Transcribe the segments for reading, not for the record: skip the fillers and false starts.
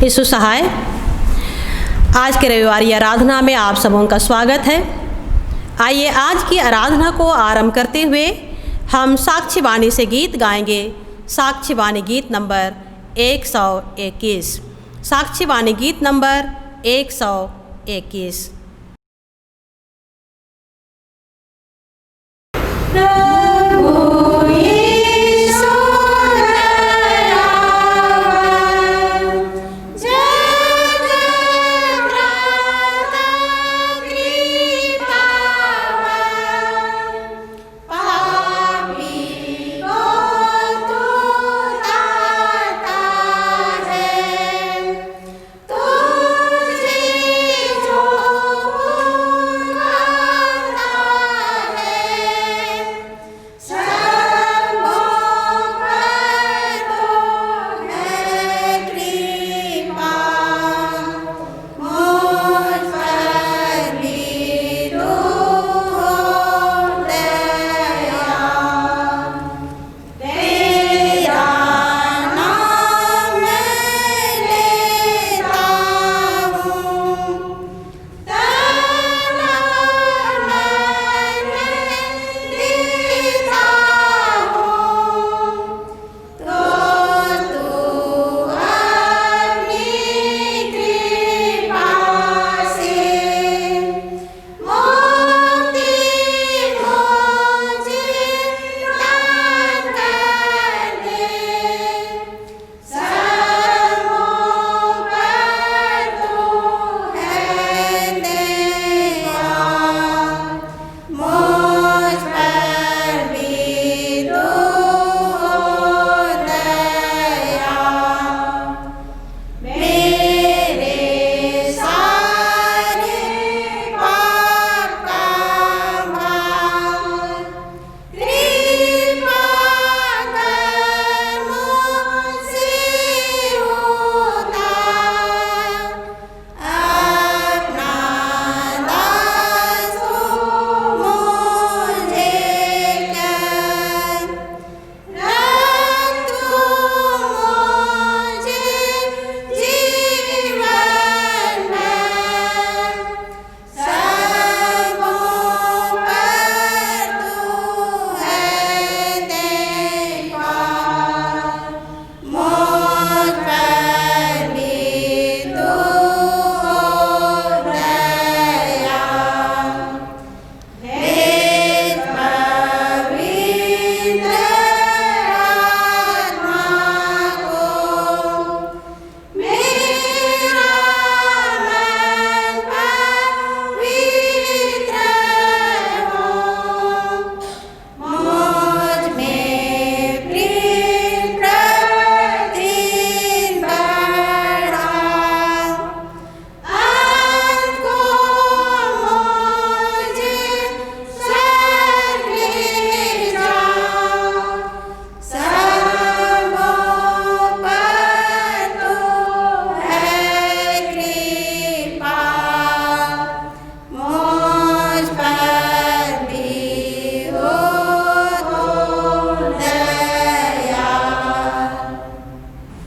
यीशु सहाय। आज के रविवार आराधना में आप सबों का स्वागत है। आइए आज की आराधना को आरंभ करते हुए हम साक्ष्य वाणी से गीत गाएंगे। साक्ष्य वाणी गीत नंबर 121। साक्ष्य वाणी गीत नंबर 121।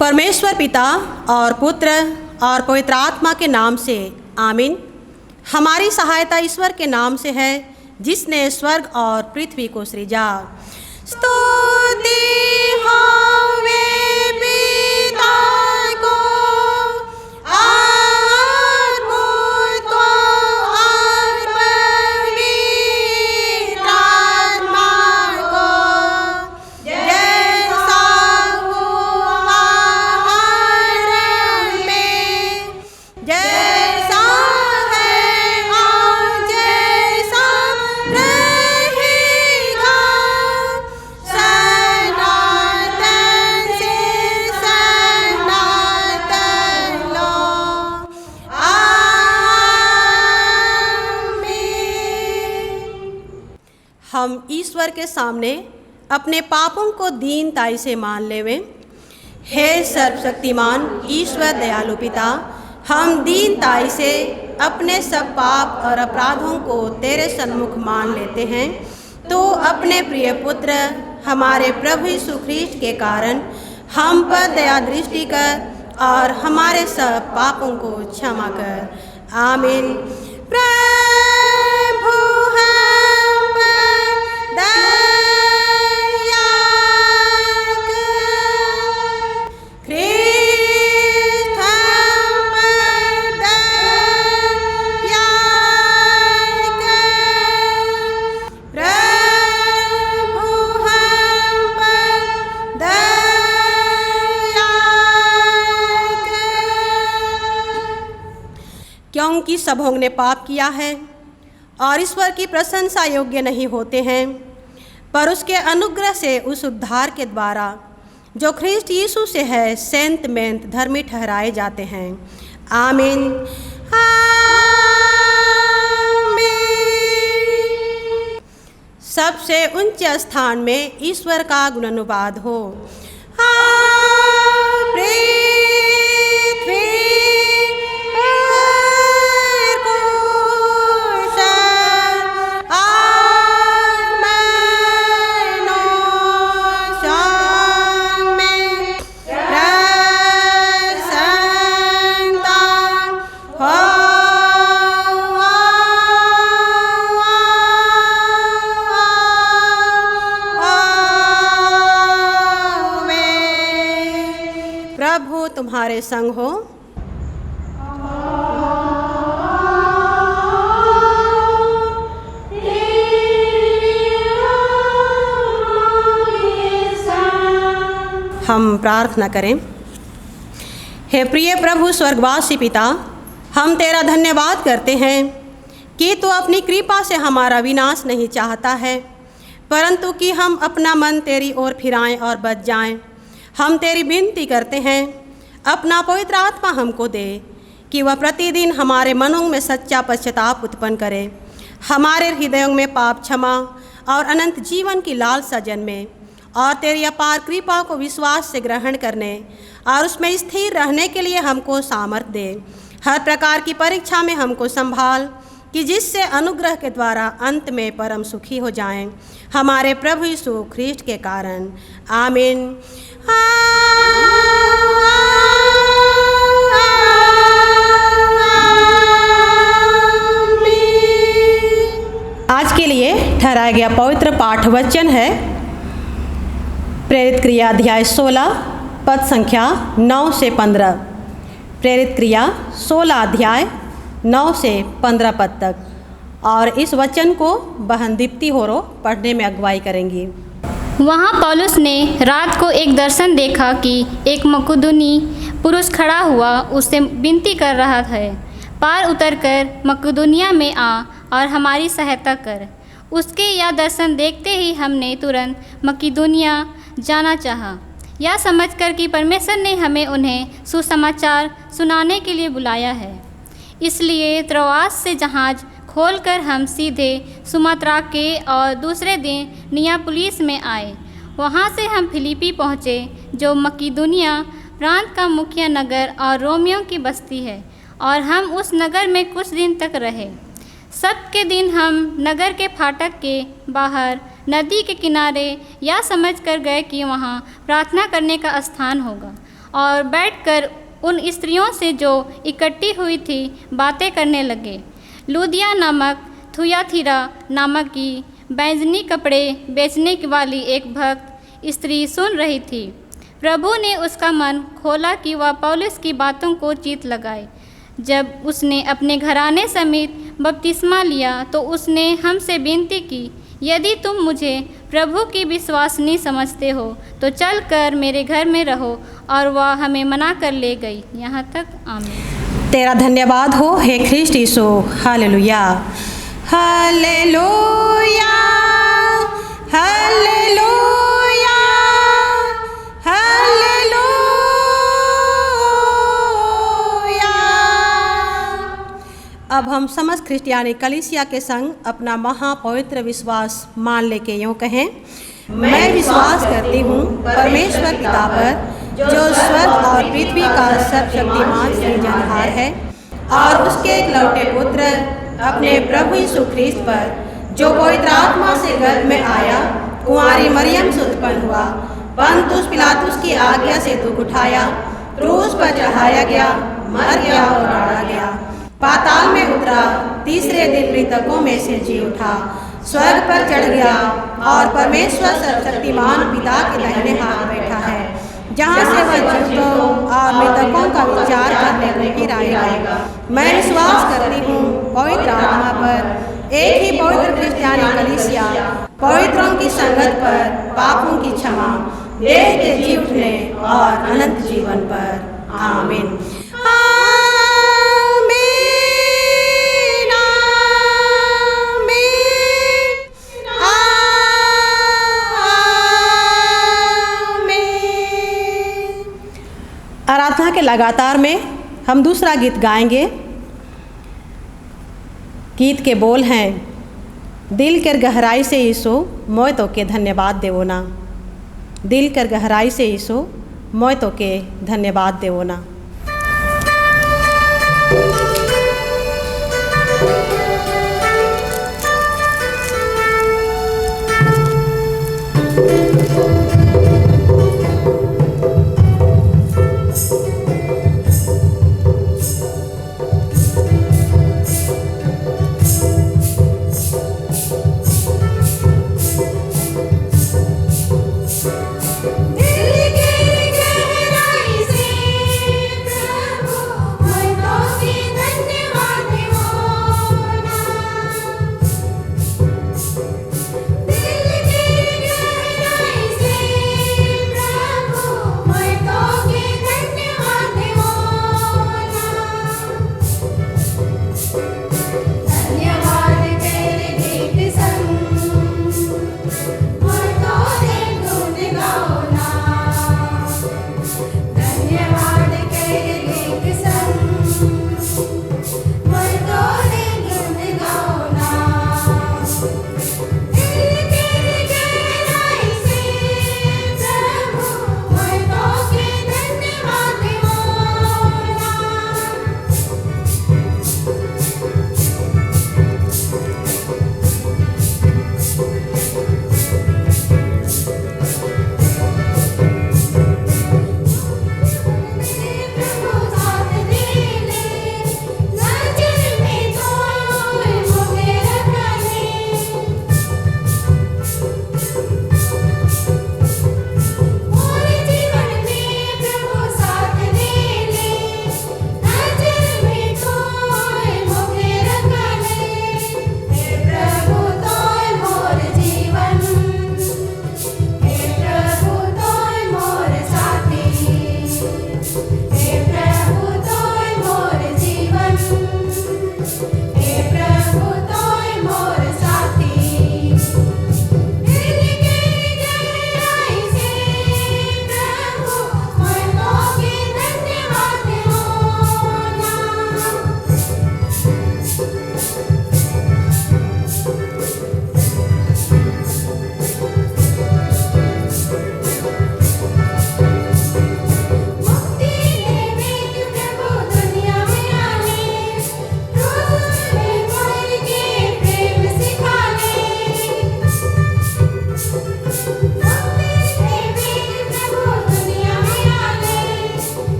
परमेश्वर पिता और पुत्र और पवित्र आत्मा के नाम से आमीन। हमारी सहायता ईश्वर के नाम से है जिसने स्वर्ग और पृथ्वी को सृजा। स्तुति होवे पिता को और पुत्र को और पवित्र आत्मा को, जैसा हुआ आरंभ में, जैसा है और जैसा रहेगा सनातन से सनातन लो। आमीन। हम ईश्वर के सामने अपने पापों को दीनताई से मान लेवें। हे सर्वशक्तिमान ईश्वर दयालु पिता, हम दीनताई से अपने सब पाप और अपराधों को तेरे सन्मुख मान लेते हैं। तो अपने प्रिय पुत्र हमारे प्रभु यीशु ख्रीष्ट के कारण हम पर दया दृष्टि कर और हमारे सब पापों को क्षमा कर। आमीन। प्रभु हम पर दया कर, ख्रीस्त हम पर दया कर, प्रभु हम पर दया कर। क्योंकि सबों ने पाप किया है और ईश्वर की प्रशंसा योग्य नहीं होते हैं, पर उसके अनुग्रह से उस उद्धार के द्वारा जो ख्रीष्ट यीशु से है सेंत मेंत धर्मी ठहराए जाते हैं। आमीन। आमीन। सबसे ऊंचे स्थान में ईश्वर का गुणानुवाद हो। प्रभु तुम्हारे संग हो। हम प्रार्थना करें। हे प्रिय प्रभु स्वर्गवासी पिता, हम तेरा धन्यवाद करते हैं कि तू अपनी कृपा से हमारा विनाश नहीं चाहता है, परंतु कि हम अपना मन तेरी ओर फिराएं और बच जाएं। हम तेरी विनती करते हैं, अपना पवित्र आत्मा हमको दे कि वह प्रतिदिन हमारे मनों में सच्चा पश्चाताप उत्पन्न करे, हमारे हृदयों में पाप क्षमा और अनंत जीवन की लालसा जन्मे, और तेरी अपार कृपा को विश्वास से ग्रहण करने और उसमें स्थिर रहने के लिए हमको सामर्थ्य दे। हर प्रकार की परीक्षा में हमको संभाल कि जिससे अनुग्रह के द्वारा अंत में परम सुखी हो जाएं, हमारे प्रभु यीशु ख्रीष्ट के कारण। आमीन। आज के लिए ठहराया गया पवित्र पाठ वचन है प्रेरित क्रिया अध्याय 16 पद संख्या 9 से 15। प्रेरित क्रिया 16 अध्याय 9 से 15 पद तक। और इस वचन को बहन दीप्ति होरो पढ़ने में अगुवाई करेंगी। वहाँ पौलुस ने रात को एक दर्शन देखा कि एक मकुदुनी पुरुष खड़ा हुआ उससे विनती कर रहा है, पार उतरकर मकुदुनिया में आ और हमारी सहायता कर। उसके यह दर्शन देखते ही हमने तुरंत मकिदुनिया जाना चाहा, यह समझकर कि परमेश्वर ने हमें उन्हें सुसमाचार सुनाने के लिए बुलाया है। इसलिए त्रोआस से जहाज़ खोलकर हम सीधे सुमात्रा के और दूसरे दिन नियापुलिस में आए। वहाँ से हम फिलिपी पहुँचे, जो मकिदुनिया प्रांत का मुख्य नगर और रोमियों की बस्ती है, और हम उस नगर में कुछ दिन तक रहे। सब्त के दिन हम नगर के फाटक के बाहर नदी के किनारे यह समझ कर गए कि वहाँ प्रार्थना करने का स्थान होगा, और बैठकर उन स्त्रियों से जो इकट्ठी हुई थी बातें करने लगे। लुदिया नामक थुयाथिरा नामक की बैंजनी कपड़े बेचने वाली एक भक्त स्त्री सुन रही थी। प्रभु ने उसका मन खोला कि वह पौलुस की बातों को चित्त लगाए। जब उसने अपने घराने समेत बपतिस्मा लिया तो उसने हमसे विनती की, यदि तुम मुझे प्रभु की विश्वासनीय समझते हो तो चल कर मेरे घर में रहो, और वह हमें मना कर ले गई। यहाँ तक। आमीन। तेरा धन्यवाद हो हे ख्रीष्ट यीशु। हालेलुया, हालेलुया, हालेलुया, हालेलुया। अब हम समस्त क्रिस्टियानी कलीसिया के संग अपना महापवित्र विश्वास मान लेके यूँ कहें, मैं विश्वास करती हूँ परमेश्वर पिता पर, जो स्वर्ग और पृथ्वी का सर्वशक्तिमान सृजनहार है, और उसके इकलौते पुत्र अपने प्रभु यीशु ख्रीस्त पर, जो पवित्र आत्मा से गर्भ में आया, कुंवारी मरियम से उत्पन्न हुआ, पंतुस पिलातुस की आज्ञा से दुख उठाया, क्रूस पर चढ़ाया गया, मर गया और गाड़ा गया, पाताल में उतरा, तीसरे दिन मृतकों में से जी उठा, स्वर्ग पर चढ़ गया और परमेश्वर सर्वशक्तिमान पिता के दाहिने हाथ बैठा है, जहाँ से वह जीवितों और मृतकों का विचार करने को फिर आएगा। मैं विश्वास करती हूँ पवित्र आत्मा पर, एक ही पवित्र क्रिस्तियानी कलीसिया, पवित्रों की संगत पर, पापों की क्षमा, देह के जी उठने और अनंत जीवन पर। आमीन। आराधना के लगातार में हम दूसरा गीत गाएंगे। गीत के बोल हैं, दिल कर गहराई से यीशु मोय तो के धन्यवाद देवो ना, दिल कर गहराई से यीशु मोय तो के धन्यवाद देवो ना। दिल की गहराई से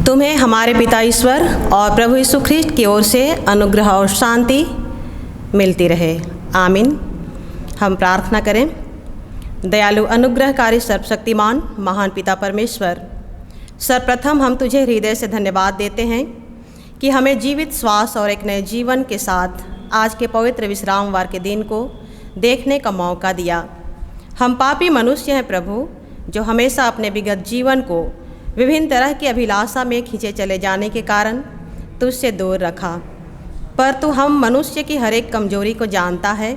तुम्हें हमारे पिता ईश्वर और प्रभु यीशु ख्रिस्ट की ओर से अनुग्रह और शांति मिलती रहे। आमीन। हम प्रार्थना करें। दयालु अनुग्रहकारी सर्वशक्तिमान महान पिता परमेश्वर, सर्वप्रथम हम तुझे हृदय से धन्यवाद देते हैं कि हमें जीवित श्वास और एक नए जीवन के साथ आज के पवित्र विश्रामवार के दिन को देखने का मौका दिया। हम पापी मनुष्य हैं प्रभु, जो हमेशा अपने विगत जीवन को विभिन्न तरह की अभिलाषा में खींचे चले जाने के कारण तुझसे दूर रखा। पर तू हम मनुष्य की हर एक कमजोरी को जानता है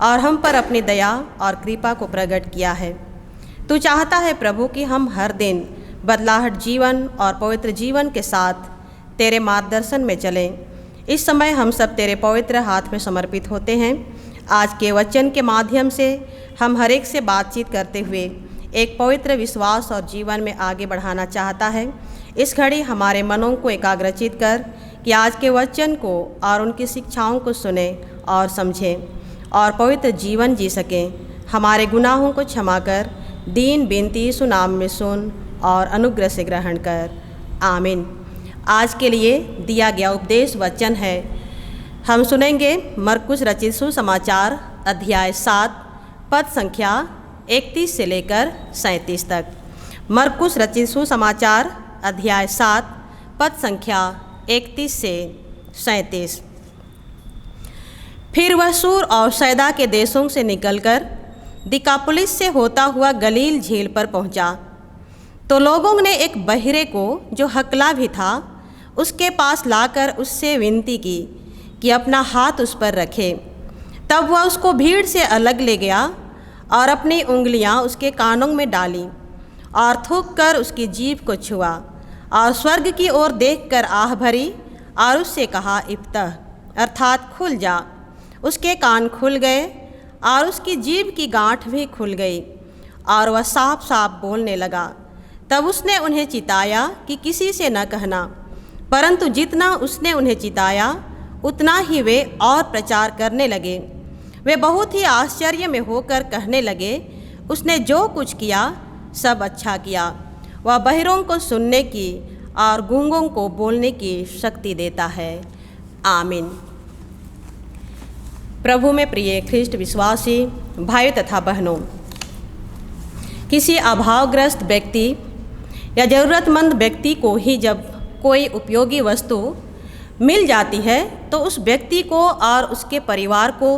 और हम पर अपनी दया और कृपा को प्रकट किया है। तू चाहता है प्रभु कि हम हर दिन बदलाहट जीवन और पवित्र जीवन के साथ तेरे मार्गदर्शन में चलें। इस समय हम सब तेरे पवित्र हाथ में समर्पित होते हैं। आज के वचन के माध्यम से हम हर एक से बातचीत करते हुए एक पवित्र विश्वास और जीवन में आगे बढ़ाना चाहता है। इस घड़ी हमारे मनों को एकाग्रचित कर कि आज के वचन को और उनकी शिक्षाओं को सुने और समझें और पवित्र जीवन जी सकें। हमारे गुनाहों को क्षमा कर दीन विनती यीशु नाम में सुन और अनुग्रह से ग्रहण कर। आमीन। आज के लिए दिया गया उपदेश वचन है, हम सुनेंगे मरकुस रचित सुसमाचार अध्याय 7 पद संख्या 31 से लेकर 37 तक। मरकुस रचित सुसमाचार अध्याय 7 पद संख्या 31 से 37। फिर वह सूर और सैदा के देशों से निकलकर दिकापुलिस से होता हुआ गलील झील पर पहुंचा, तो लोगों ने एक बहिरे को, जो हकला भी था, उसके पास लाकर उससे विनती की कि अपना हाथ उस पर रखे। तब वह उसको भीड़ से अलग ले गया और अपनी उंगलियां उसके कानों में डाली और थूक कर उसकी जीभ को छुआ और स्वर्ग की ओर देखकर आह भरी और उससे कहा, इफ्तह, अर्थात खुल जा। उसके कान खुल गए और उसकी जीभ की गांठ भी खुल गई और वह साफ साफ बोलने लगा। तब उसने उन्हें चिताया कि किसी से न कहना, परंतु जितना उसने उन्हें चिताया उतना ही वे और प्रचार करने लगे। वे बहुत ही आश्चर्य में होकर कहने लगे, उसने जो कुछ किया सब अच्छा किया। वह बहिरों को सुनने की और गूंगों को बोलने की शक्ति देता है। आमीन। प्रभु में प्रिय ख्रिस्ट विश्वासी भाई तथा बहनों, किसी अभावग्रस्त व्यक्ति या ज़रूरतमंद व्यक्ति को ही जब कोई उपयोगी वस्तु मिल जाती है तो उस व्यक्ति को और उसके परिवार को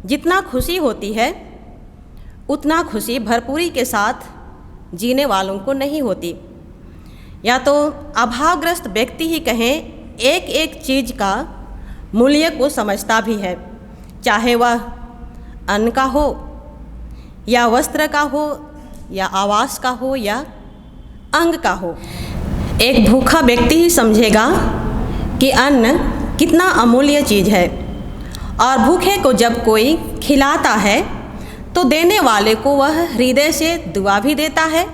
जितना खुशी होती है उतना खुशी भरपूरी के साथ जीने वालों को नहीं होती। या तो अभावग्रस्त व्यक्ति ही कहें, एक एक चीज़ का मूल्य को समझता भी है, चाहे वह अन्न का हो या वस्त्र का हो या आवास का हो या अंग का हो। एक भूखा व्यक्ति ही समझेगा कि अन्न कितना अमूल्य चीज़ है, और भूखे को जब कोई खिलाता है तो देने वाले को वह हृदय से दुआ भी देता है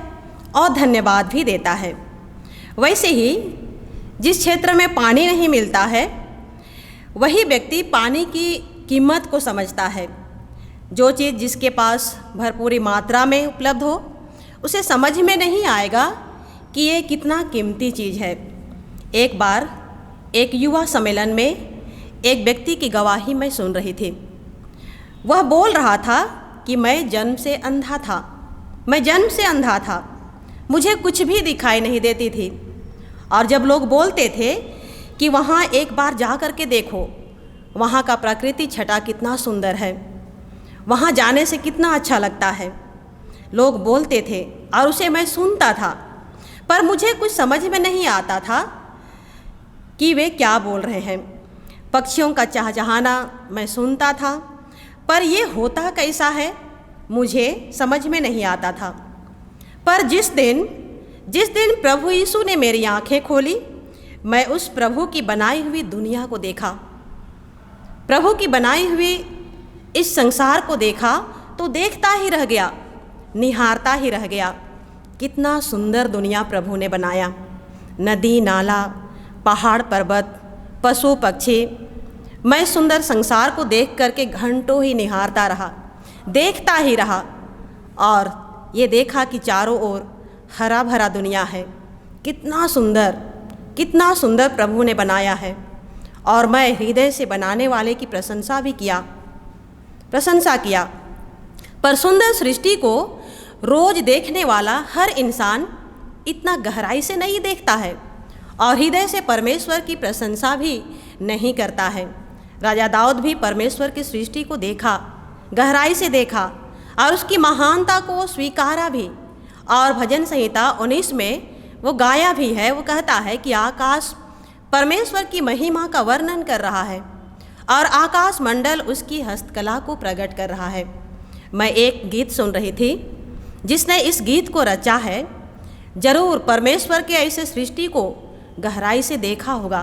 और धन्यवाद भी देता है। वैसे ही जिस क्षेत्र में पानी नहीं मिलता है वही व्यक्ति पानी की कीमत को समझता है। जो चीज़ जिसके पास भरपूरी मात्रा में उपलब्ध हो उसे समझ में नहीं आएगा कि ये कितना कीमती चीज़ है। एक बार एक युवा सम्मेलन में एक व्यक्ति की गवाही मैं सुन रही थी। वह बोल रहा था कि मैं जन्म से अंधा था, मुझे कुछ भी दिखाई नहीं देती थी। और जब लोग बोलते थे कि वहाँ एक बार जा कर के देखो, वहाँ का प्रकृति छटा कितना सुंदर है, वहाँ जाने से कितना अच्छा लगता है, लोग बोलते थे और उसे मैं सुनता था, पर मुझे कुछ समझ में नहीं आता था कि वे क्या बोल रहे हैं। पक्षियों का चहचहाना मैं सुनता था, पर ये होता कैसा है मुझे समझ में नहीं आता था। पर जिस दिन प्रभु यीशु ने मेरी आंखें खोली, मैं उस प्रभु की बनाई हुई दुनिया को देखा, प्रभु की बनाई हुई इस संसार को देखा तो देखता ही रह गया, निहारता ही रह गया। कितना सुंदर दुनिया प्रभु ने बनाया। नदी नाला, पहाड़ पर्वत, पशु पक्षी। मैं सुंदर संसार को देख करके घंटों ही निहारता रहा, देखता ही रहा, और ये देखा कि चारों ओर हरा भरा दुनिया है। कितना सुंदर, कितना सुंदर प्रभु ने बनाया है, और मैं हृदय से बनाने वाले की प्रशंसा किया। पर सुंदर सृष्टि को रोज देखने वाला हर इंसान इतना गहराई से नहीं देखता है और हृदय से परमेश्वर की प्रशंसा भी नहीं करता है। राजा दाऊद भी परमेश्वर की सृष्टि को देखा, गहराई से देखा और उसकी महानता को स्वीकारा भी, और भजन संहिता 19 में वो गाया भी है। वो कहता है कि आकाश परमेश्वर की महिमा का वर्णन कर रहा है और आकाश मंडल उसकी हस्तकला को प्रकट कर रहा है। मैं एक गीत सुन रही थी, जिसने इस गीत को रचा है जरूर परमेश्वर के ऐसे सृष्टि को गहराई से देखा होगा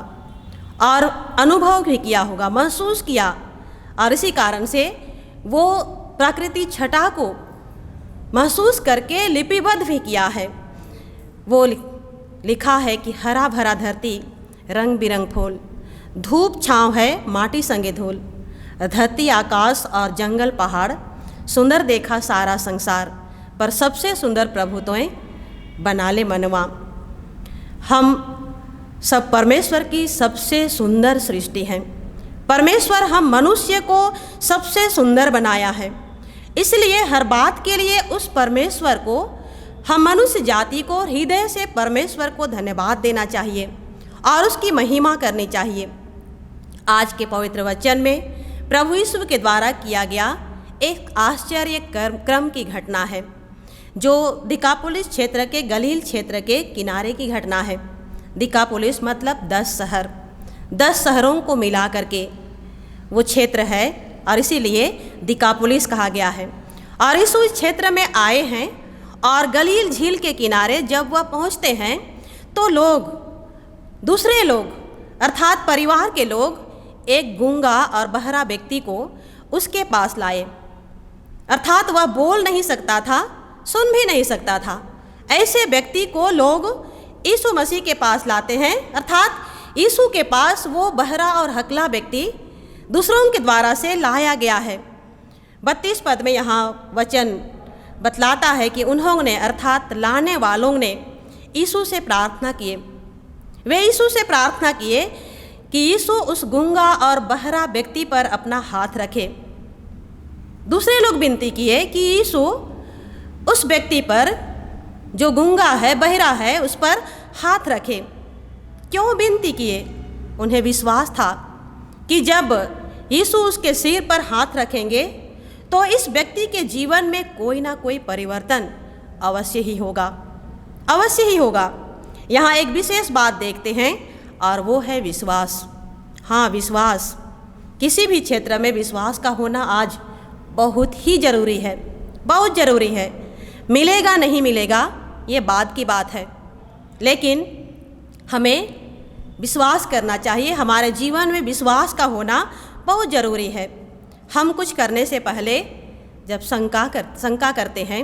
और अनुभव भी किया होगा, महसूस किया, और इसी कारण से वो प्रकृति छटा को महसूस करके लिपिबद्ध भी किया है। वो लिखा है कि हरा भरा धरती, रंग बिरंग फूल, धूप छाँव है माटी संगे धूल, धरती आकाश और जंगल पहाड़, सुंदर देखा सारा संसार, पर सबसे सुंदर प्रभु तोय बना ले मनवा। हम सब परमेश्वर की सबसे सुंदर सृष्टि हैं। परमेश्वर हम मनुष्य को सबसे सुंदर बनाया है, इसलिए हर बात के लिए उस परमेश्वर को, हम मनुष्य जाति को हृदय से परमेश्वर को धन्यवाद देना चाहिए और उसकी महिमा करनी चाहिए। आज के पवित्र वचन में प्रभु यीशु के द्वारा किया गया एक आश्चर्य क्रम की घटना है, जो दिकापुलिस क्षेत्र के गलील क्षेत्र के किनारे की घटना है। दिकापुलिस मतलब 10 शहर, 10 शहरों को मिला करके वो क्षेत्र है और इसीलिए दिकापुलिस कहा गया है। और यीशु इस क्षेत्र में आए हैं और गलील झील के किनारे जब वह पहुंचते हैं तो दूसरे लोग अर्थात परिवार के लोग एक गूंगा और बहरा व्यक्ति को उसके पास लाए, अर्थात वह बोल नहीं सकता था, सुन भी नहीं सकता था। ऐसे व्यक्ति को लोग यीशु मसीह के पास लाते हैं, अर्थात यीशु के पास वो बहरा और हकला व्यक्ति दूसरों के द्वारा से लाया गया है। 32 पद में यहाँ वचन बतलाता है कि उन्होंने अर्थात लाने वालों ने यीशु से प्रार्थना किए। वे यीशु से प्रार्थना किए कि यीशु उस गूंगा और बहरा व्यक्ति पर अपना हाथ रखे। दूसरे लोग विनती किए कि यीशु उस व्यक्ति पर जो गूंगा है, बहरा है, उस पर हाथ रखे। क्यों विनती किए? उन्हें विश्वास था कि जब यीशु उसके सिर पर हाथ रखेंगे तो इस व्यक्ति के जीवन में कोई ना कोई परिवर्तन अवश्य ही होगा, अवश्य ही होगा। यहाँ एक विशेष बात देखते हैं और वो है विश्वास। हाँ, विश्वास। किसी भी क्षेत्र में विश्वास का होना आज बहुत ही ज़रूरी है, बहुत ज़रूरी है। मिलेगा नहीं मिलेगा ये बाद की बात है, लेकिन हमें विश्वास करना चाहिए। हमारे जीवन में विश्वास का होना बहुत ज़रूरी है। हम कुछ करने से पहले जब शंका करते हैं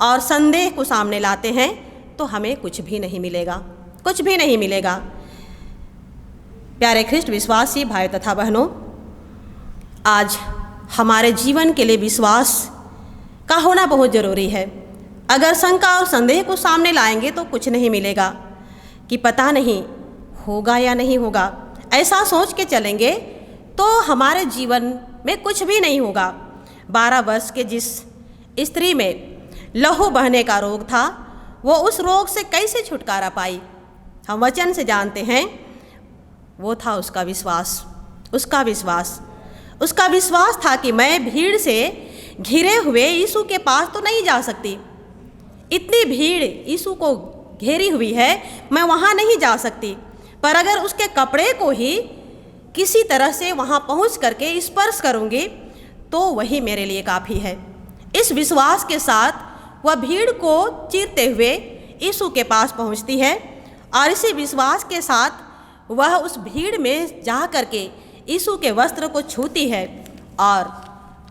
और संदेह को सामने लाते हैं तो हमें कुछ भी नहीं मिलेगा, कुछ भी नहीं मिलेगा। प्यारे ख्रिस्ट विश्वासी भाई तथा बहनों, आज हमारे जीवन के लिए विश्वास का होना बहुत ज़रूरी है। अगर शंका और संदेह को सामने लाएंगे तो कुछ नहीं मिलेगा कि पता नहीं होगा या नहीं होगा, ऐसा सोच के चलेंगे तो हमारे जीवन में कुछ भी नहीं होगा। 12 वर्ष के जिस स्त्री में लहू बहने का रोग था, वो उस रोग से कैसे छुटकारा पाई? हम वचन से जानते हैं वो था उसका विश्वास। उसका विश्वास था कि मैं भीड़ से घिरे हुए यीशु के पास तो नहीं जा सकती, इतनी भीड़ यीशु को घेरी हुई है, मैं वहाँ नहीं जा सकती, पर अगर उसके कपड़े को ही किसी तरह से वहाँ पहुँच करके स्पर्श करूँगी तो वही मेरे लिए काफ़ी है। इस विश्वास के साथ वह भीड़ को चीरते हुए यीशु के पास पहुँचती है और इसी विश्वास के साथ वह उस भीड़ में जा करके यीशु के वस्त्र को छूती है। और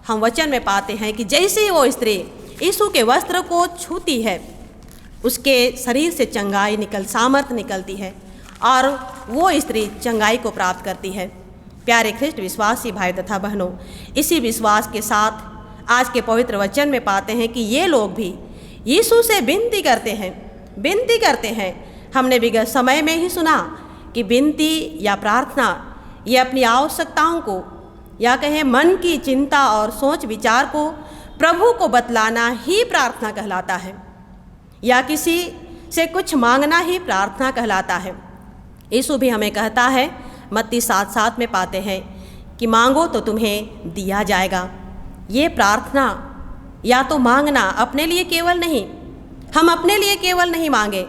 हम वचन में पाते हैं कि जैसे ही वो स्त्री यीशु के वस्त्र को छूती है, उसके शरीर से सामर्थ्य निकलती है और वो स्त्री चंगाई को प्राप्त करती है। प्यारे ख्रिस्ट विश्वासी भाई तथा बहनों, इसी विश्वास के साथ आज के पवित्र वचन में पाते हैं कि ये लोग भी यीशु से विनती करते हैं। हमने विगत समय में ही सुना कि विनती या प्रार्थना ये अपनी आवश्यकताओं को या कहें मन की चिंता और सोच विचार को प्रभु को बतलाना ही प्रार्थना कहलाता है, या किसी से कुछ मांगना ही प्रार्थना कहलाता है। यीशु भी हमें कहता है, मत्ती 7:7 में पाते हैं कि मांगो तो तुम्हें दिया जाएगा। ये प्रार्थना या तो मांगना अपने लिए केवल नहीं, हम अपने लिए केवल नहीं मांगे,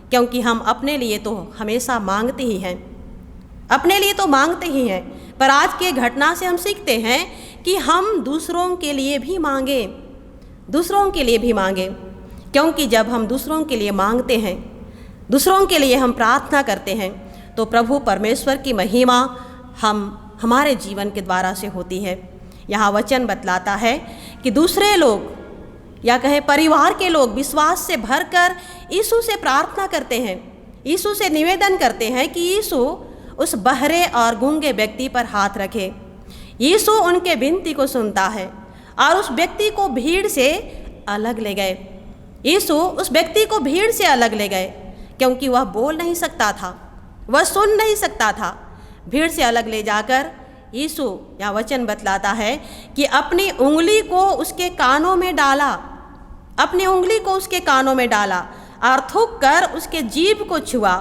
क्योंकि हम अपने लिए तो हमेशा मांगते ही हैं, अपने लिए तो मांगते ही हैं, पर आज की घटना से हम सीखते हैं कि हम दूसरों के लिए भी मांगे, दूसरों के लिए भी मांगे, क्योंकि जब हम दूसरों के लिए मांगते हैं, दूसरों के लिए हम प्रार्थना करते हैं, तो प्रभु परमेश्वर की महिमा हमारे जीवन के द्वारा से होती है। यहाँ वचन बतलाता है कि दूसरे लोग या कहे परिवार के लोग विश्वास से भरकर यीशु से प्रार्थना करते हैं, यीशु से निवेदन करते हैं कि यीशु उस बहरे और गूंगे व्यक्ति पर हाथ रखे। यीशु उनके विनती को सुनता है और उस व्यक्ति को भीड़ से अलग ले गए। यीशु उस व्यक्ति को भीड़ से अलग ले गए, क्योंकि वह बोल नहीं सकता था, वह सुन नहीं सकता था। भीड़ से अलग ले जाकर यीशु या वचन बतलाता है कि अपनी उंगली को उसके कानों में डाला, अपनी उंगली को उसके कानों में डाला और थूक कर उसके जीभ को छुआ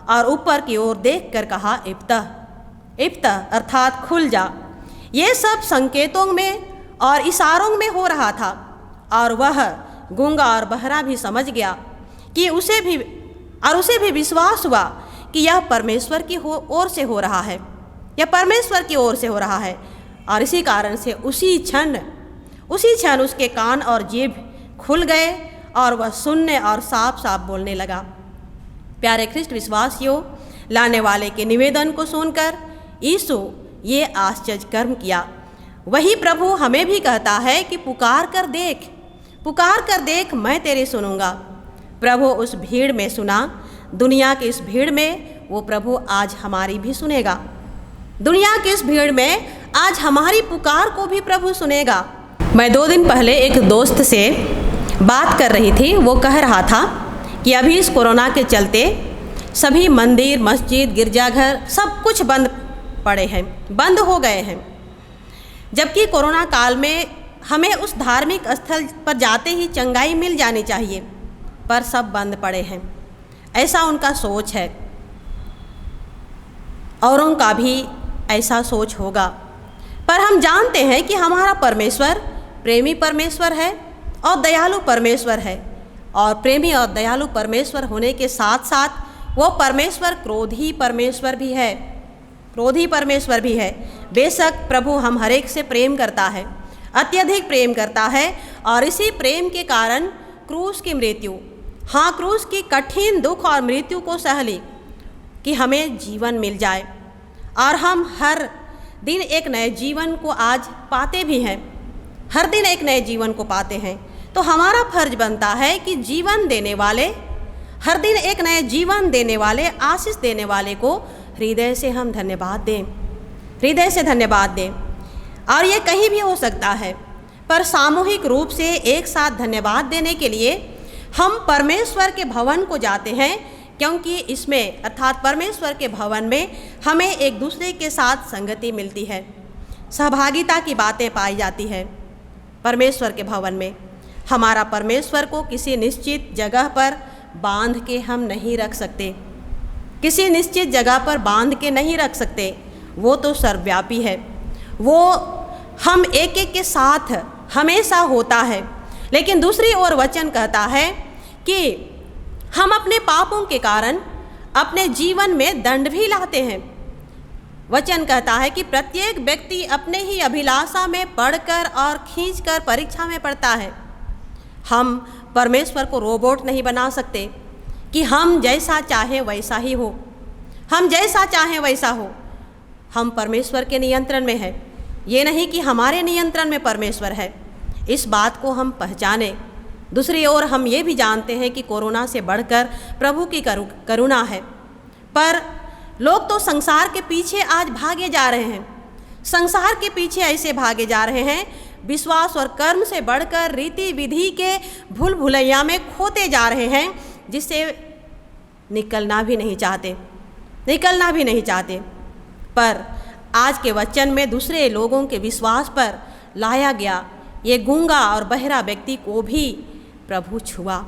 और ऊपर की ओर देख कर कहा, इफ्तह, इफ्तह अर्थात खुल जा। ये सब संकेतों में और इशारों में हो रहा था, और वह गूंगा और बहरा भी समझ गया कि उसे भी विश्वास हुआ कि यह परमेश्वर की ओर से हो रहा है, यह परमेश्वर की ओर से हो रहा है। और इसी कारण से उसी क्षण उसके कान और जीभ खुल गए और वह सुनने और साफ साफ बोलने लगा। प्यारे ख्रिस्ट विश्वासियों, लाने वाले के निवेदन को सुनकर यीशु ये आश्चर्य कर्म किया। वही प्रभु हमें भी कहता है कि पुकार कर देख, मैं तेरे सुनूंगा। प्रभु उस भीड़ में सुना, दुनिया की इस भीड़ में वो प्रभु आज हमारी भी सुनेगा। दुनिया की इस भीड़ में आज हमारी पुकार को भी प्रभु सुनेगा। मैं 2 दिन पहले एक दोस्त से बात कर रही थी। वो कह रहा था कि अभी इस कोरोना के चलते सभी मंदिर, मस्जिद, गिरजाघर सब कुछ बंद पड़े हैं, बंद हो गए हैं, जबकि कोरोना काल में हमें उस धार्मिक स्थल पर जाते ही चंगाई मिल जानी चाहिए, पर सब बंद पड़े हैं। ऐसा उनका सोच है। औरों का भी ऐसा सोच होगा, पर हम जानते हैं कि हमारा परमेश्वर प्रेमी परमेश्वर है और दयालु परमेश्वर है। और प्रेमी और दयालु परमेश्वर होने के साथ साथ वो परमेश्वर क्रोधी परमेश्वर भी है, क्रोधी परमेश्वर भी है। बेशक प्रभु हम हर एक से प्रेम करता है, अत्यधिक प्रेम करता है, और इसी प्रेम के कारण क्रूस की मृत्यु, हाँ क्रूस की कठिन दुख और मृत्यु को सह ली कि हमें जीवन मिल जाए। और हम हर दिन एक नए जीवन को आज पाते भी हैं, हर दिन एक नए जीवन को पाते हैं। तो हमारा फर्ज बनता है कि जीवन देने वाले, हर दिन एक नए जीवन देने वाले, आशीष देने वाले को हृदय से हम धन्यवाद दें, हृदय से धन्यवाद दें। और ये कहीं भी हो सकता है, पर सामूहिक रूप से एक साथ धन्यवाद देने के लिए हम परमेश्वर के भवन को जाते हैं, क्योंकि इसमें अर्थात परमेश्वर के भवन में हमें एक दूसरे के साथ संगति मिलती है, सहभागिता की बातें पाई जाती है। परमेश्वर के भवन में हमारा परमेश्वर को किसी निश्चित जगह पर बांध के हम नहीं रख सकते, किसी निश्चित जगह पर बांध के नहीं रख सकते। वो तो सर्वव्यापी है, वो हम एक एक के साथ हमेशा होता है। लेकिन दूसरी ओर वचन कहता है कि हम अपने पापों के कारण अपने जीवन में दंड भी लाते हैं। वचन कहता है कि प्रत्येक व्यक्ति अपने ही अभिलाषा में पढ़कर और खींचकर परीक्षा में पड़ता है। हम परमेश्वर को रोबोट नहीं बना सकते कि हम जैसा चाहें वैसा ही हो, हम जैसा चाहें वैसा हो। हम परमेश्वर के नियंत्रण में है, ये नहीं कि हमारे नियंत्रण में परमेश्वर है। इस बात को हम पहचानें। दूसरी ओर हम ये भी जानते हैं कि कोरोना से बढ़कर प्रभु की करुणा है, पर लोग तो संसार के पीछे आज भागे जा रहे हैं। संसार के पीछे ऐसे भागे जा रहे हैं, विश्वास और कर्म से बढ़कर रीति विधि के भूल भुलैया में खोते जा रहे हैं, जिससे निकलना भी नहीं चाहते। निकलना भी नहीं चाहते। पर आज के वचन में दूसरे लोगों के विश्वास पर लाया गया ये गूंगा और बहरा व्यक्ति को भी प्रभु छुआ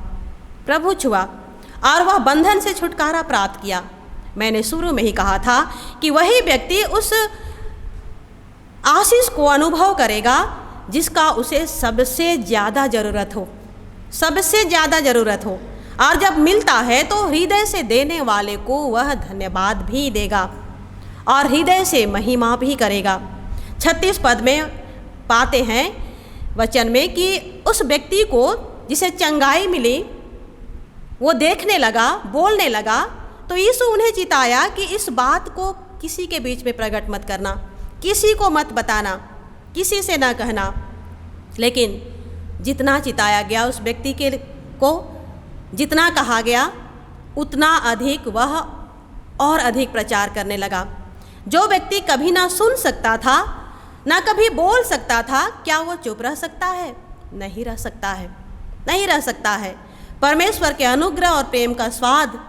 और वह बंधन से छुटकारा प्राप्त किया। मैंने शुरू में ही कहा था कि वही व्यक्ति उस आशीष को अनुभव करेगा जिसका उसे सबसे ज़्यादा ज़रूरत हो। और जब मिलता है तो हृदय से देने वाले को वह धन्यवाद भी देगा और हृदय से महिमा भी करेगा। 36 पद में पाते हैं वचन में कि उस व्यक्ति को जिसे चंगाई मिली वो देखने लगा, बोलने लगा, तो यीशु उन्हें चिताया कि इस बात को किसी के बीच में प्रकट मत करना, किसी को मत बताना, किसी से ना कहना। लेकिन जितना चिताया गया उस व्यक्ति को, जितना कहा गया उतना अधिक वह और अधिक प्रचार करने लगा। जो व्यक्ति कभी ना सुन सकता था, ना कभी बोल सकता था, क्या वो चुप रह सकता है? नहीं रह सकता है। परमेश्वर के अनुग्रह और प्रेम का स्वाद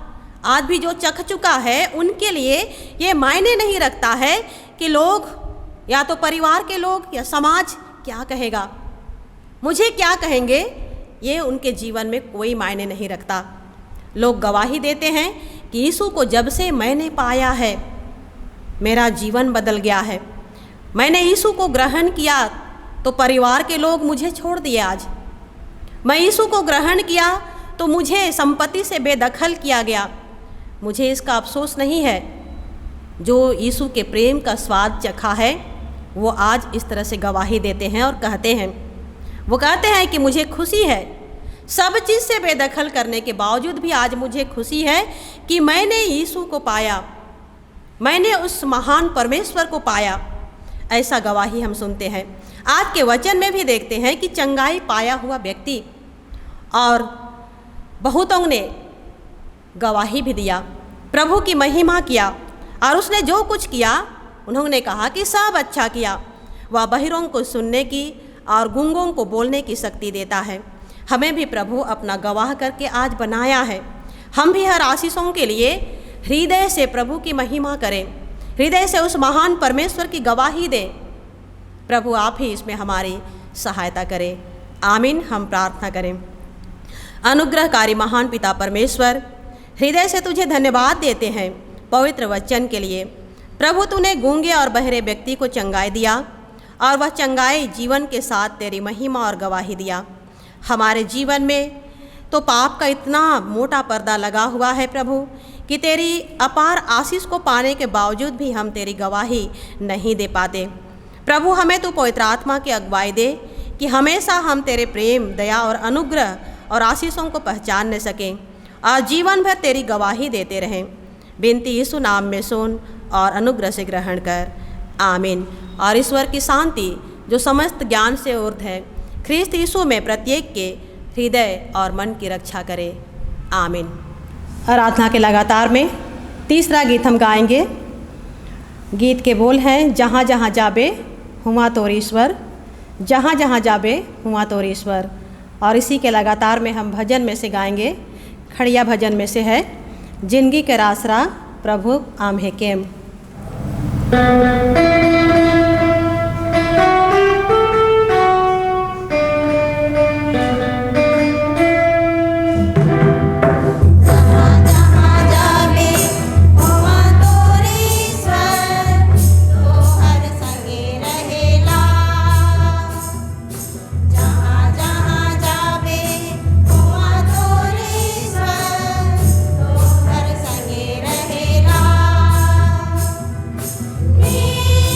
आज भी जो चख चुका है उनके लिए ये मायने नहीं रखता है कि लोग या तो परिवार के लोग या समाज क्या कहेगा, मुझे क्या कहेंगे, ये उनके जीवन में कोई मायने नहीं रखता। लोग गवाही देते हैं कि यीशु को जब से मैंने पाया है मेरा जीवन बदल गया है। मैंने यीशु को ग्रहण किया तो परिवार के लोग मुझे छोड़ दिए। आज मैं यीशु को ग्रहण किया तो मुझे संपत्ति से बेदखल किया गया। मुझे इसका अफसोस नहीं है। जो यीशु के प्रेम का स्वाद चखा है वो आज इस तरह से गवाही देते हैं और कहते हैं कि मुझे खुशी है, सब चीज़ से बेदखल करने के बावजूद भी आज मुझे खुशी है कि मैंने यीशु को पाया, मैंने उस महान परमेश्वर को पाया। ऐसा गवाही हम सुनते हैं। आज के वचन में भी देखते हैं कि चंगाई पाया हुआ व्यक्ति और बहुतों ने गवाही भी दिया, प्रभु की महिमा किया और उसने जो कुछ किया उन्होंने कहा कि सब अच्छा किया। वह बहिरों को सुनने की और गूंगों को बोलने की शक्ति देता है। हमें भी प्रभु अपना गवाह करके आज बनाया है। हम भी हर आशीषों के लिए हृदय से प्रभु की महिमा करें, हृदय से उस महान परमेश्वर की गवाही दें। प्रभु आप ही इसमें हमारी सहायता करें। आमीन। हम प्रार्थना करें। अनुग्रहकारी महान पिता परमेश्वर, हृदय से तुझे धन्यवाद देते हैं पवित्र वचन के लिए। प्रभु तूने गूंगे और बहरे व्यक्ति को चंगाई दिया और वह चंगाई जीवन के साथ तेरी महिमा और गवाही दिया। हमारे जीवन में तो पाप का इतना मोटा पर्दा लगा हुआ है प्रभु कि तेरी अपार आशीष को पाने के बावजूद भी हम तेरी गवाही नहीं दे पाते। प्रभु हमें तू पवित्र आत्मा की अगुवाई दे कि हमेशा हम तेरे प्रेम, दया और अनुग्रह और आशीषों को पहचानने सकें और जीवन भर तेरी गवाही देते रहें। विनती यीशु नाम में सुन और अनुग्रह से ग्रहण कर। आमीन। और ईश्वर की शांति जो समस्त ज्ञान से ऊर्ध्व है, ख्रीस्त यीशु में प्रत्येक के हृदय और मन की रक्षा करे। आमीन। आराधना के लगातार में तीसरा गीत हम गाएंगे। गीत के बोल हैं, जहाँ जहाँ जाबे हुआ तोर ईश्वर, जहाँ जहाँ जाबे हुआ तोर ईश्वर। और इसी के लगातार में हम भजन में से गाएंगे। खड़िया भजन में से है, जिंदगी के आसरा प्रभु आम्हे केम। Me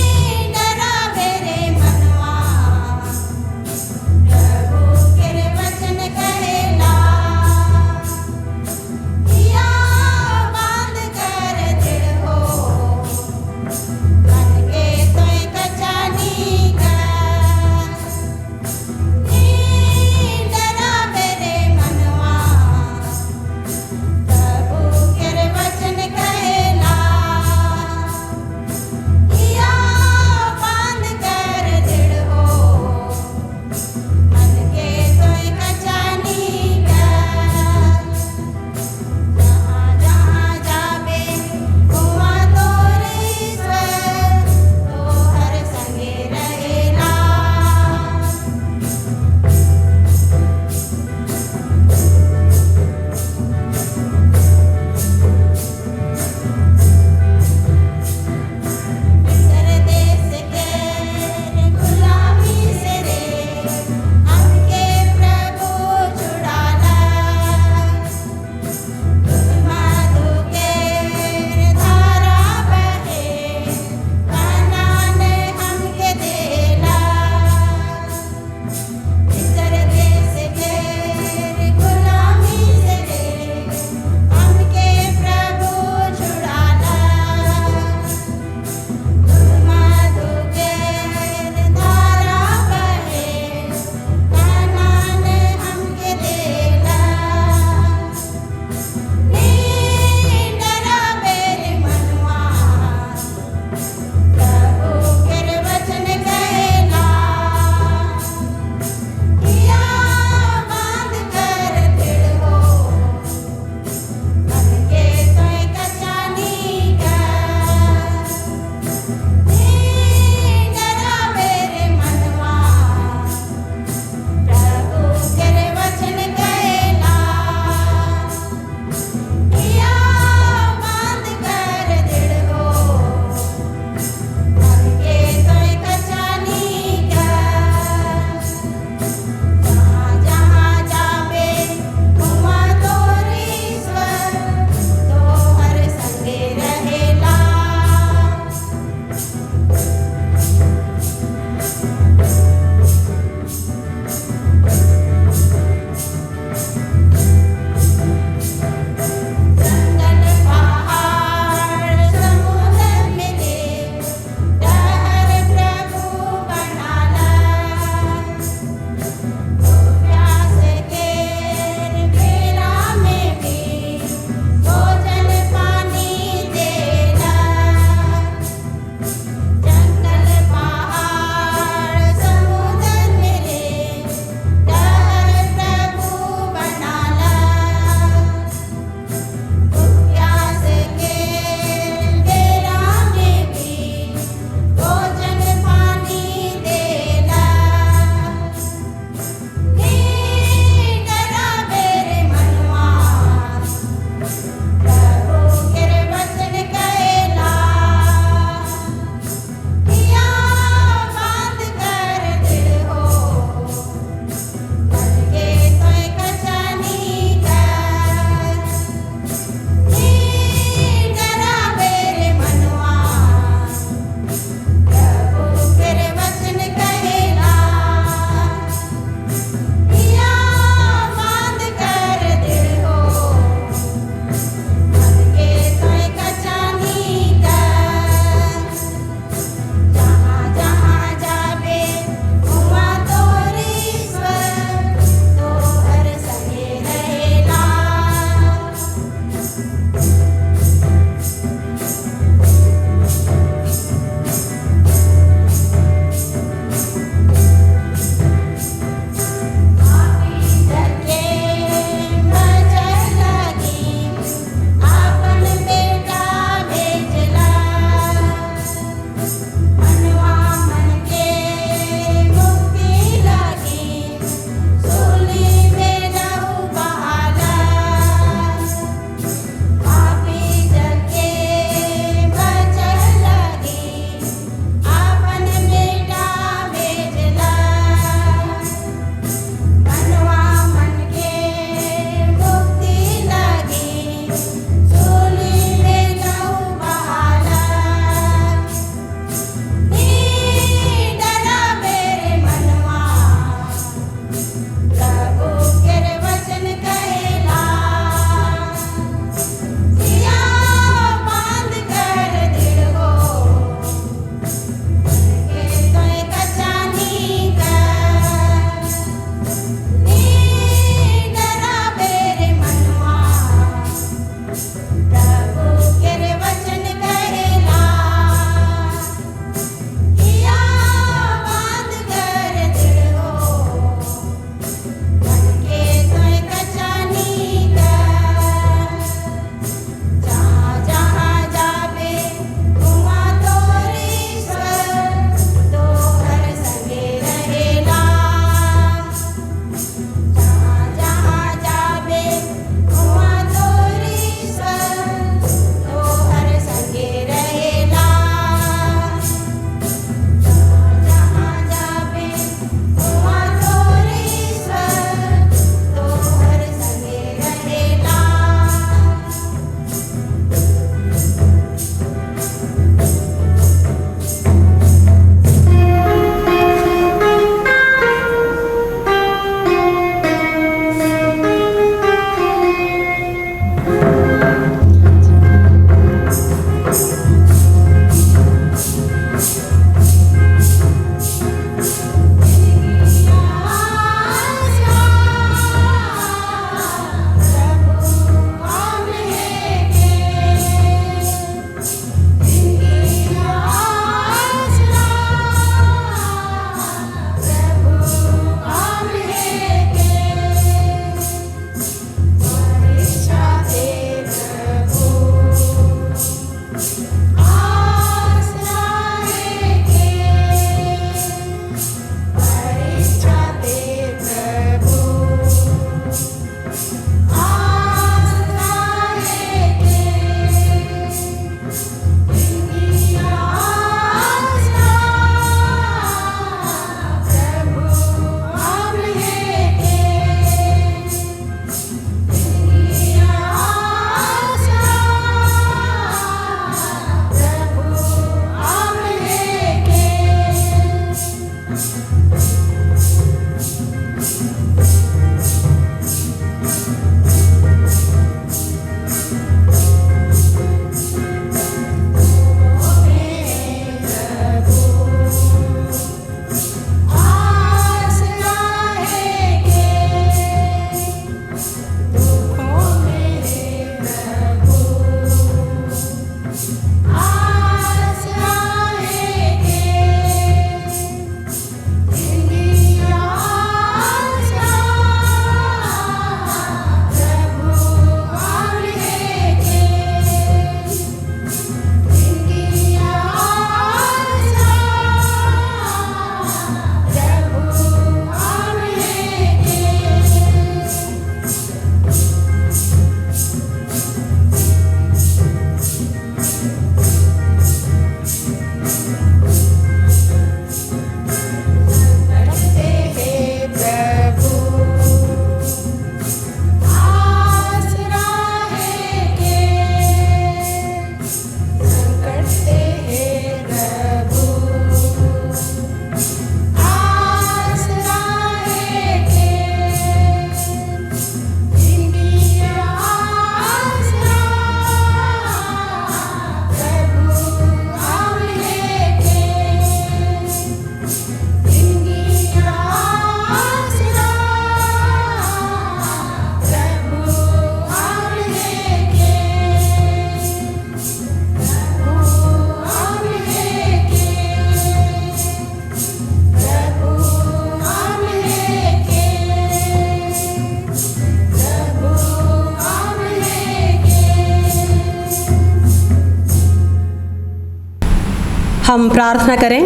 हम प्रार्थना करें।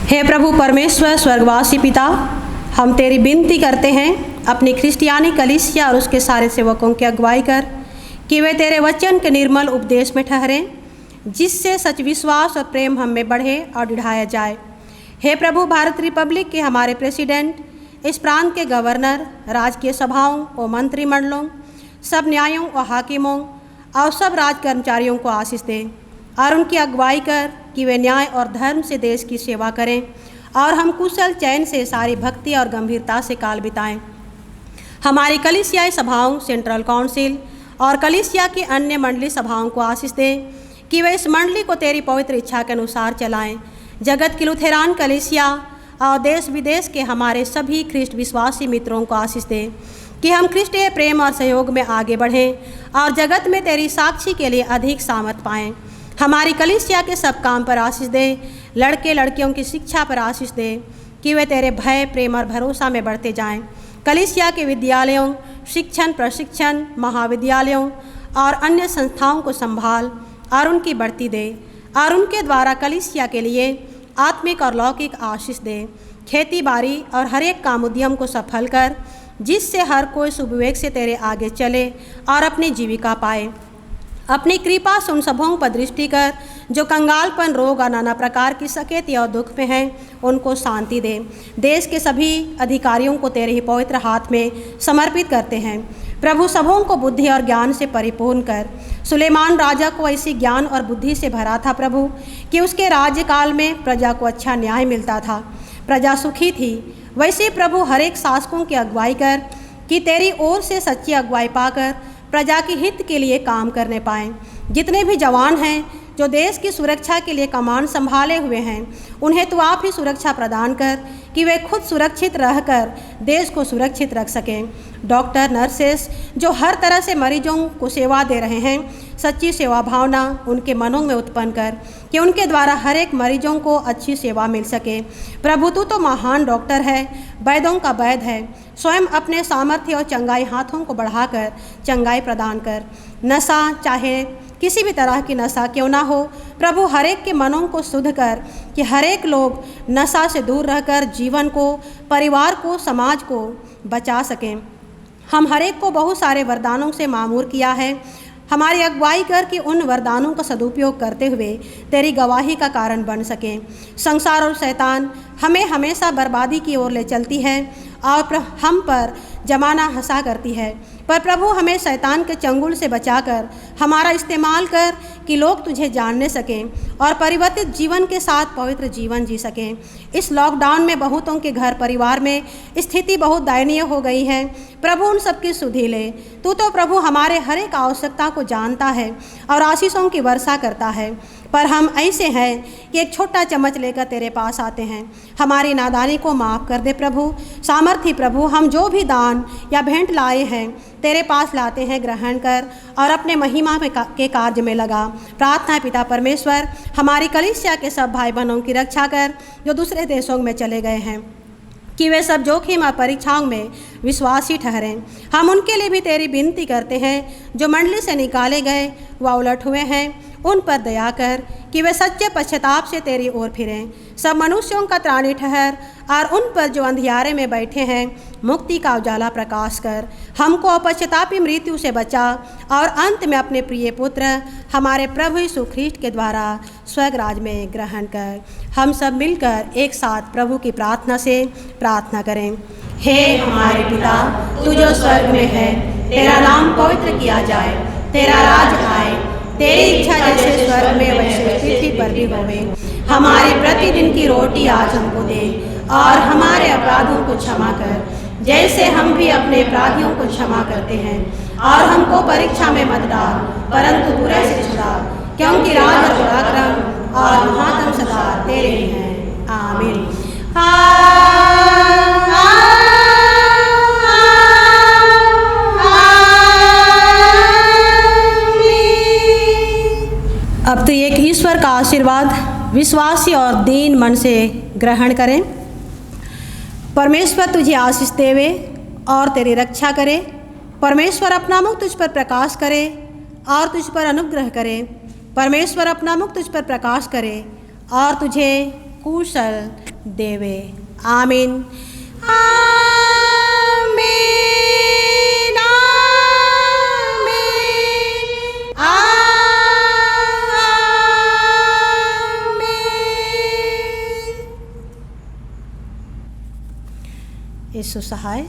हे प्रभु परमेश्वर स्वर्गवासी पिता, हम तेरी विनती करते हैं अपनी क्रिस्टियानी कलीसिया और उसके सारे सेवकों की अगुवाई कर कि वे तेरे वचन के निर्मल उपदेश में ठहरें, जिससे सच विश्वास और प्रेम हम में बढ़े और बढ़ाया जाए। हे प्रभु भारत रिपब्लिक के हमारे प्रेसिडेंट, इस प्रांत के गवर्नर, राजकीय सभाओं और मंत्रिमंडलों, सब न्यायों और हाकिमों और सब राज कर्मचारियों को आशीष दें और उनकी अगुवाई कर कि वे न्याय और धर्म से देश की सेवा करें और हम कुशल चैन से सारी भक्ति और गंभीरता से काल बिताएं। हमारी कलीसियाई सभाओं, सेंट्रल काउंसिल और कलीसिया की अन्य मंडली सभाओं को आशीष दें कि वे इस मंडली को तेरी पवित्र इच्छा के अनुसार चलाएं। जगत की लुथेरान कलीसिया और देश विदेश के हमारे सभी ख्रिस्ट विश्वासी मित्रों को आशीष दें कि हम ख्रिस्टीय प्रेम और सहयोग में आगे बढ़ें और जगत में तेरी साक्षी के लिए अधिक सामर्थ पाएं। हमारी कलीसिया के सब काम पर आशीष दें। लड़के लड़कियों की शिक्षा पर आशीष दें कि वे तेरे भय, प्रेम और भरोसा में बढ़ते जाएं। कलीसिया के विद्यालयों, शिक्षण, प्रशिक्षण, महाविद्यालयों और अन्य संस्थाओं को संभाल और उनकी बढ़ती दे और उनके द्वारा कलीसिया के लिए आत्मिक और लौकिक आशीष दे। खेती बाड़ी और हर एक काम उद्यम को सफल कर, जिससे हर कोई सुविवेक से तेरे आगे चले और अपनी जीविका पाए। अपनी कृपा से उन सबों पर दृष्टि कर जो कंगालपन, रोग और नाना प्रकार की सकेती और दुख में हैं, उनको शांति दे। देश के सभी अधिकारियों को तेरे ही पवित्र हाथ में समर्पित करते हैं। प्रभु सबों को बुद्धि और ज्ञान से परिपूर्ण कर। सुलेमान राजा को ऐसी ज्ञान और बुद्धि से भरा था प्रभु कि उसके राज्यकाल में प्रजा को अच्छा न्याय मिलता था, प्रजा सुखी थी। वैसे प्रभु हर एक शासकों की अगुवाई कर कि तेरी ओर से सच्ची अगुवाई पाकर प्रजा के हित के लिए काम करने पाएँ। जितने भी जवान हैं जो देश की सुरक्षा के लिए कमान संभाले हुए हैं, उन्हें तो आप ही सुरक्षा प्रदान कर कि वे खुद सुरक्षित रहकर देश को सुरक्षित रख सकें। डॉक्टर, नर्सेस जो हर तरह से मरीजों को सेवा दे रहे हैं, सच्ची सेवा भावना उनके मनों में उत्पन्न कर कि उनके द्वारा हर एक मरीजों को अच्छी सेवा मिल सके। प्रभु तू तो महान डॉक्टर है, वैद्यों का वैद्य है। स्वयं अपने सामर्थ्य और चंगाई हाथों को बढ़ाकर चंगाई प्रदान कर। नशा, चाहे किसी भी तरह की नशा क्यों ना हो, प्रभु हर एक के मनों को शुद्ध कर कि हर एक लोग नशा से दूर रहकर जीवन को, परिवार को, समाज को बचा सकें। हम हर एक को बहुत सारे वरदानों से मामूर किया है। हमारी अगुवाई कर कि उन वरदानों का सदुपयोग करते हुए तेरी गवाही का कारण बन सकें। संसार और शैतान हमें हमेशा बर्बादी की ओर ले चलती है और हम पर जमाना हंसा करती है, पर प्रभु हमें शैतान के चंगुल से बचाकर हमारा इस्तेमाल कर कि लोग तुझे जानने सकें और परिवर्तित जीवन के साथ पवित्र जीवन जी सकें। इस लॉकडाउन में बहुतों के घर परिवार में स्थिति बहुत दयनीय हो गई है। प्रभु उन सबकी सुधि ले। तू तो प्रभु हमारे हर एक आवश्यकता को जानता है और आशीषों की वर्षा करता है, पर हम ऐसे हैं कि एक छोटा चम्मच लेकर तेरे पास आते हैं। हमारी नादानी को माफ़ कर दे प्रभु। सामर्थ्य प्रभु, हम जो भी दान या भेंट लाए हैं तेरे पास लाते हैं, ग्रहण कर और अपने महिमा के कार्य में लगा। प्रार्थना पिता परमेश्वर, हमारी कलीसिया के सब भाई बहनों की रक्षा कर जो दूसरे देशों में चले गए हैं, कि वे सब जोखिम और परीक्षाओं में विश्वासी ठहरें। हम उनके लिए भी तेरी विनती करते हैं जो मंडली से निकाले गए व उलट हुए हैं, उन पर दया कर कि वे सच्चे पश्चाताप से तेरी ओर फिरें। सब मनुष्यों का त्राणी ठहर और उन पर जो अंधियारे में बैठे हैं मुक्ति का उजाला प्रकाश कर। हमको अपश्चातापी मृत्यु से बचा और अंत में अपने प्रिय पुत्र हमारे प्रभु यीशु ख्रीष्ट के द्वारा स्वर्ग राज में ग्रहण कर। हम सब मिलकर एक साथ प्रभु की प्रार्थना से प्रार्थना करें। हे हमारे पिता, तू जो स्वर्ग में है, तेरा नाम पवित्र किया जाए, तेरा राज आए, तेरी इच्छा जैसे स्वर्ग में वैसे पृथ्वी पर भी होवे। हमारी प्रतिदिन की रोटी आज हमको दे और हमारे अपराधों को क्षमा कर जैसे हम भी अपने अपराधियों को क्षमा करते हैं, और हमको परीक्षा में मत डाल परंतु बुरे से छुड़ा, क्योंकि राज और पराक्रम और महात्म सदा तेरे ही हैं। आमीन। अब तो एक ईश्वर का आशीर्वाद विश्वासी और दीन मन से ग्रहण करें। परमेश्वर तुझे आशीष देवे और तेरी रक्षा करे। परमेश्वर अपना मुख तुझ पर प्रकाश करे और तुझ पर अनुग्रह करे। परमेश्वर अपना मुख तुझ पर प्रकाश करे और तुझे कुशल देवे। आमीन। आमीन। आमीन। आमीन। यीशु सहाय।